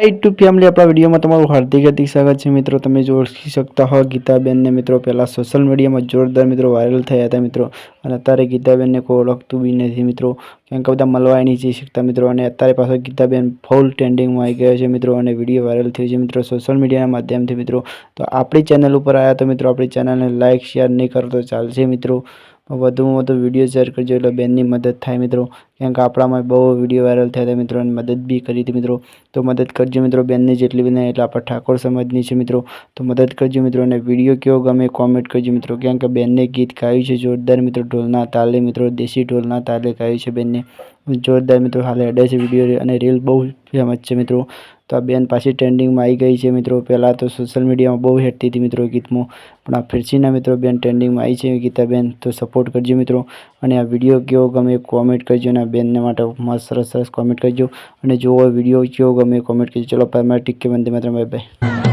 YouTube family આપણા વિડીયોમાં તમારું હાર્દિક સ્વાગત છે મિત્રો। તમે જો ઓળખી શકતા હો ગીતાબેનને મિત્રો, પહેલાં સોશિયલ મીડિયામાં જોરદાર મિત્રો વાયરલ થયા હતા મિત્રો, અને અત્યારે ગીતાબેનને કોઈ ઓળખતું બી નથી મિત્રો, કેમ કે બધા મળવા નહીં જઈ શકતા મિત્રો, અને અત્યારે પાછો ગીતાબેન ફૂલ ટ્રેન્ડિંગમાં આવી ગયા છે મિત્રો, અને વિડીયો વાયરલ થયો છે મિત્રો સોશિયલ મીડિયાના માધ્યમથી મિત્રો। તો આપણી ચેનલ ઉપર આવ્યા તો મિત્રો આપણી ચેનલને લાઇક શેર નહીં કરો તો ચાલશે મિત્રો, વધુમાં વધુ વિડીયો શેર કરજો એટલે બેનની મદદ થાય મિત્રો, કેમ કે આપણામાં બહુ વિડીયો વાયરલ થયા હતા મિત્રો, અને મદદ બી કરી હતી મિત્રો। તો મદદ કરજો મિત્રો, બેનની જેટલી બી નહીં એટલે આપણા ઠાકોર સમાજની છે મિત્રો, તો મદદ કરજો મિત્રો। અને વિડીયો કેવો ગમે કોમેન્ટ કરજો મિત્રો, કેમ કે બેનને ગીત ગાયું છે જોરદાર મિત્રો, ઢોલના તાલે મિત્રો, દેશી ઢોલના તાલે ગાયું છે બેનને જોરદાર મિત્રો। હાલ હેડે છે વિડીયો અને રીલ બહુ ફેમસ છે મિત્રો। તો આ બેન પાછી ટ્રેન્ડિંગમાં આવી ગઈ છે મિત્રો, પહેલાં તો સોશિયલ મીડિયામાં બહુ હેઠતી હતી મિત્રો ગીતમાં, પણ આ ફરીના મિત્રો બેન ટ્રેન્ડિંગમાં આવી છે ગીતાબેન, તો સપોર્ટ કરજો મિત્રો। અને આ વિડીયો કેવો ગમે કોમેન્ટ કરજો, અને આ બેનને માટે મસ્ત સરસ સરસ કોમેન્ટ કરજો, અને જો વિડીયો કેવો ગમે કોમેન્ટ કરજો। ચલો bye, TK Vande Mataram, bye by.